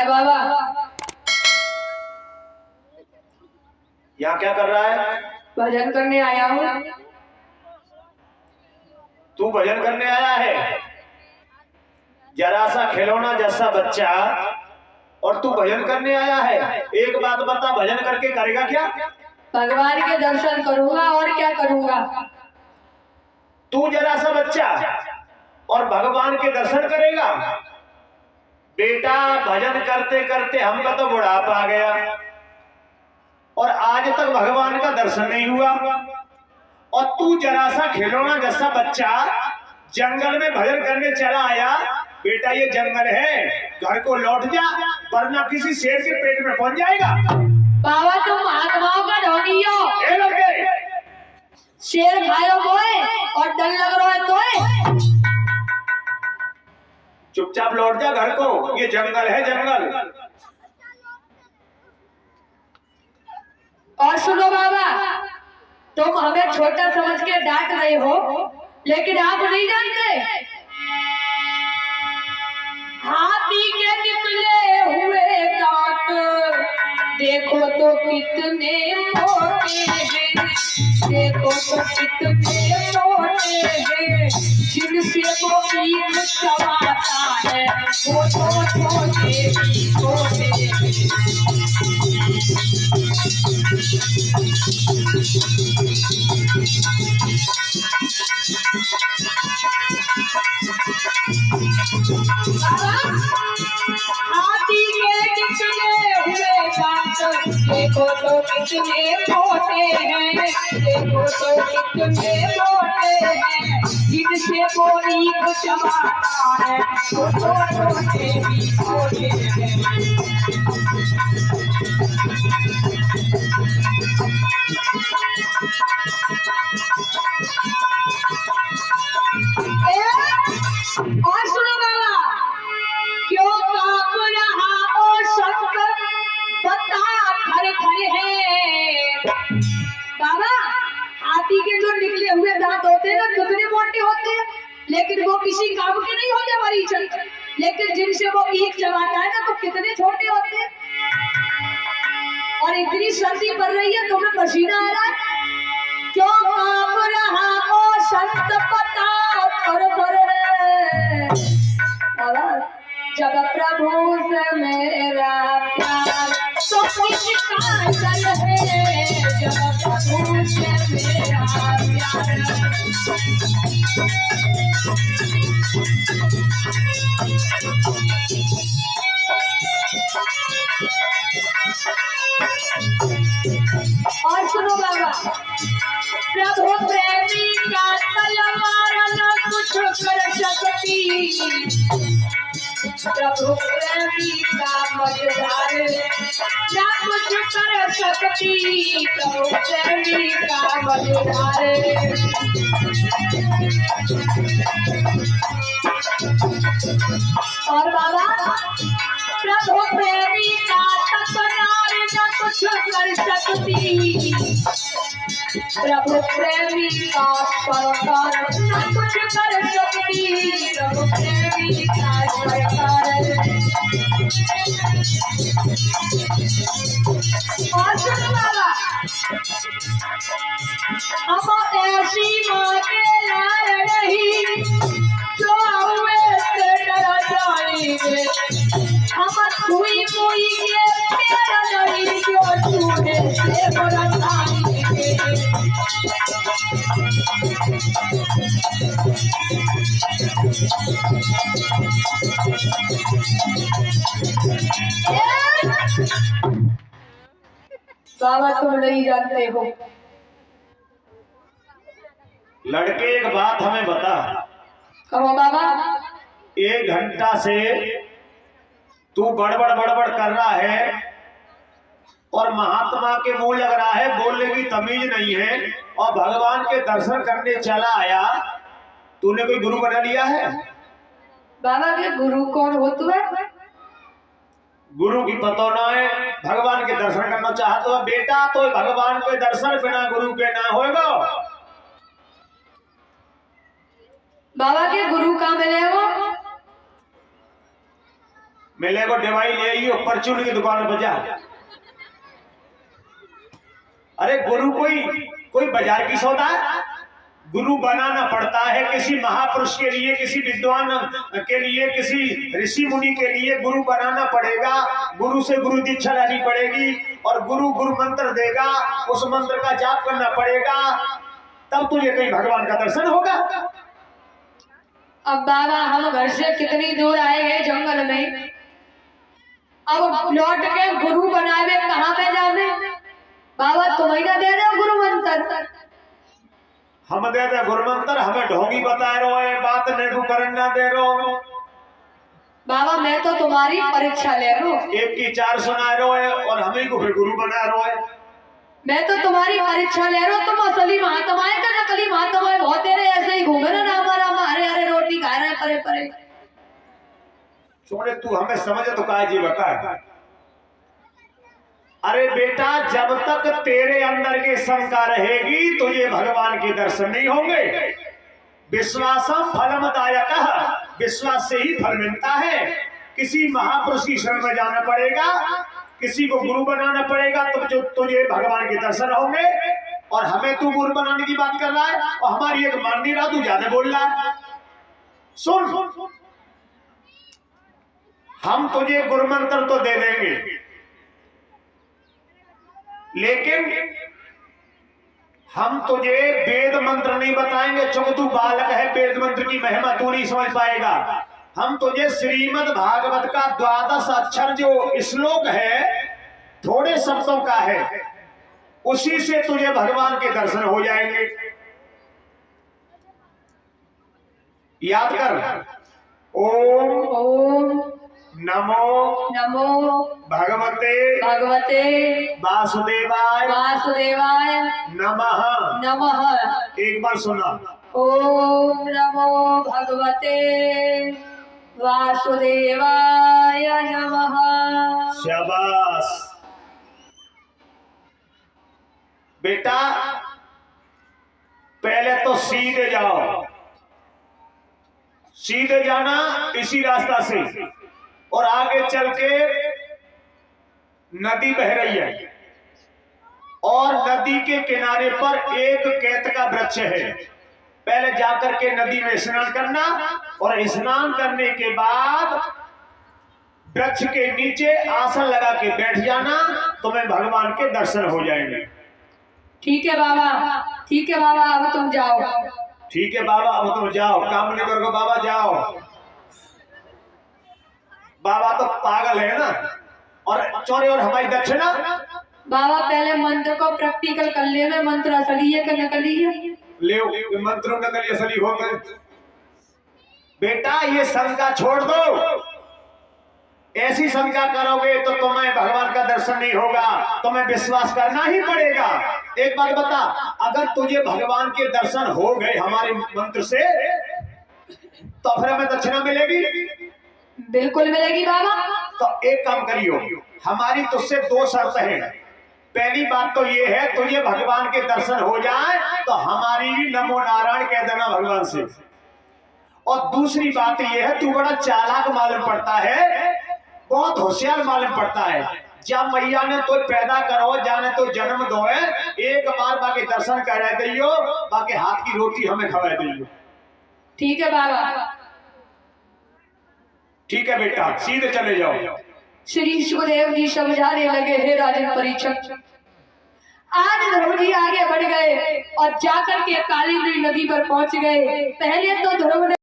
है बाबा? यहाँ क्या कर रहा है? भजन करने आया हूँ। तू भजन करने आया है? जरा सा खिलौना जैसा बच्चा और तू भजन करने आया है। एक बात बता, भजन करके करेगा क्या? भगवान के दर्शन करूंगा और क्या करूंगा। तू जरा सा बच्चा और भगवान के दर्शन करेगा? बेटा, भजन करते करते हमका तो बुढ़ापा आ गया और आज तक भगवान का दर्शन नहीं हुआ, और तू जरा सा खिलौना जैसा बच्चा जंगल में भजन करने चला आया। बेटा, ये जंगल है, घर को लौट जा वरना किसी शेर के पेट में पहुंच जाएगा। बाबा, तुम महात्माओं का ढोंगी हो। शेर खायो बोए और डर लग रहा है तो चुपचाप लौट जा घर को, ये जंगल है, जंगल। और सुनो बाबा, तुम हमें छोटा समझ के डांट रहे हो, लेकिन आप नहीं जानते हाथी के निकले हुए दांत देखो तो कितने मोटे हैं, देखो तो कितने मोटे हैं, जिनसे वो ईख चबाता है वो तो छोटे ही छोटे हैं। हाथी के निकले हुए दांत देखो तो कितने मोटे हैं, देखो तो कितने मोटे हैं, जिनसे वो ईख चबाता है वो तो छोटे ही छोटे हैं। और सुनो बाबा, क्यों कांप रहा ओ संत बता खरे खरे है। बाबा, हाथी के जो निकले हुए दांत होते हैं ना, कितने मोटे होते हैं, लेकिन वो किसी काम के नहीं होते मरीचन, लेकिन जिनसे वो ईख चबाता है ना तो कितने छोटे होते हैं। और इतनी सर्दी पड़ रही है, तुम्हें पसीना आ रहा है, क्यों कांप रहा ओ संत बता खरे खरे है। जब प्रभु से मेरा प्यार तो किसका डर है, जब प्रभु से मेरा प्यार। और सुनो बाबा, प्रभु प्रेमी का तलवार न कुछ कर सकती, प्रभु प्रेमी का मझधार ना कुछ कर सकती, प्रभु प्रेमी का मझधार। और बाबा, प्रभु प्रेमी का तलवार ना कुछ कर सकती, प्रभु प्रेमी का सरकार न कुछ कर सकती, प्रभु प्रेमी का सरकार। और सुन बाबा, हम ऐसी माँ के लाल नहीं जो हुए से डरा जाएंगे, हम सुई मुई के पेड़ नहीं जो छूने से बड़ा जाएंगे। बाबा, तुम नहीं जानते हो। लड़के, एक बात हमें बता। कहो बाबा। 1 घंटा से तू बड़बड़ बड़बड़ कर रहा है और महात्मा के मुंह लग रहा है, बोलने की तमीज नहीं है, और भगवान के दर्शन करने चला आया। तूने कोई गुरु बना लिया है? बाबा के गुरु कौन हो तू है? गुरु की पतो ना है, भगवान के दर्शन करना चाहता तो बेटा, तो भगवान के दर्शन बिना गुरु के ना होगा। बाबा के गुरु कहाँ मिले वो? मिले को दवाई ले आइयो परचून की दुकान पर जा। अरे गुरु कोई बाजार की सौदा है? गुरु बनाना पड़ता है किसी महापुरुष के लिए, किसी विद्वान के लिए, किसी ऋषि मुनि के लिए गुरु बनाना पड़ेगा। गुरु से गुरु दीक्षा लेनी पड़ेगी और गुरु मंत्र देगा, उस मंत्र का जाप करना पड़ेगा, तब तुझे कहीं भगवान का दर्शन होगा। अब बाबा हम घर से कितनी दूर आए हैं जंगल में, अब लौट के गुरु बनावे कहाँ पे जावे? बाबा तुम ही ना दे रहे हो गुरु मंत्र। हम दे दे गुरु मंत्र, हमें ढोंगी बता रहे हो, बात नेटू करना दे रहे हो। बाबा मैं तो तुम्हारी परीक्षा ले रहा हूँ। एक की चार सुना रहे हो और हमें को फिर गुरु बना रहे हो। मैं तो तुम्हारी परीक्षा ले रहा हूँ, तुम असली महात्मा है का नकली महात्मा है? बहुत तेरे ऐसे ही घूमे ना रामा हरे हरे रोटी खा रहे हैं परे परे। सोने तू हमें समझ तो का जी बता। अरे बेटा जब तक तेरे अंदर के शंका रहेगी तुझे भगवान के दर्शन नहीं होंगे। विश्वासम फलमदायकः, विश्वास से ही फल मिलता है। किसी महापुरुष की शरण में जाना पड़ेगा, किसी को गुरु बनाना पड़ेगा, तब जो तुझे भगवान के दर्शन होंगे। और हमें तू गुरु बनाने की बात कर रहा है और हमारी एक मान नहीं रहा, तू ज्यादा बोल रहा है। सुन, हम तुझे गुरु मंत्र तो दे देंगे, लेकिन हम तुझे वेद मंत्र नहीं बताएंगे, क्योंकि तू बालक है, वेद मंत्र की महिमा तू नहीं समझ पाएगा। हम तुझे श्रीमद् भागवत का 12 अक्षर जो श्लोक है, थोड़े शब्दों का है, उसी से तुझे भगवान के दर्शन हो जाएंगे। याद कर, ओम नमो भगवते वासुदेवाय नमः। एक बार सुना, ओम नमो भगवते वासुदेवाय नमः। शाबाश बेटा, पहले तो सीधे जाओ, सीधे जाना इसी रास्ता से, और आगे चल के नदी बह रही है और नदी के किनारे पर एक केत का वृक्ष है। पहले जाकर के नदी में स्नान करना और स्नान करने के बाद वृक्ष के नीचे आसन लगा के बैठ जाना, तुम्हें भगवान के दर्शन हो जाएंगे। ठीक है बाबा, ठीक है बाबा, अब तुम जाओ। ठीक है बाबा, अब तुम जाओ, काम नहीं करोगे बाबा, जाओ। बाबा तो पागल है ना। और चोरी और हमारी दक्षिणा। बाबा पहले मंत्र को प्रैक्टिकल कर लेना, मंत्र असली है कि नकली है? ले मंत्रों नकली असली हो गए। बेटा ये शंका छोड़ दो, ऐसी शंका करोगे तो तुम्हें भगवान का दर्शन नहीं होगा, तुम्हें विश्वास करना ही पड़ेगा। एक बात बता, अगर तुझे भगवान के दर्शन हो गए हमारे मंत्र से, तो फिर हमें दक्षिणा मिलेगी? बिल्कुल मिलेगी बाबा। तो एक काम करियो, हमारी तुझसे 2 शर्त है। पहली बात तो ये है, तुझे भगवान के दर्शन हो जाए तो हमारी भी नमो नारायण कह देना भगवान से। और दूसरी बात ये है, तू बड़ा चालाक मालूम पड़ता है, बहुत होशियार मालूम पड़ता है। जब मैया ने तो पैदा करो, जाने तो जन्म दो है, एक बार बाकी दर्शन करा दियो, बाकी हाथ की रोटी हमें खवा दियो। ठीक है बाबा। ठीक है बेटा, सीधे चले जाओ। श्री सुखदेव जी समझाने लगे, हे राजन परीक्षक, आज ध्रुव जी आगे बढ़ गए और जाकर के कालिंदी नदी पर पहुंच गए। पहले तो ध्रुव ने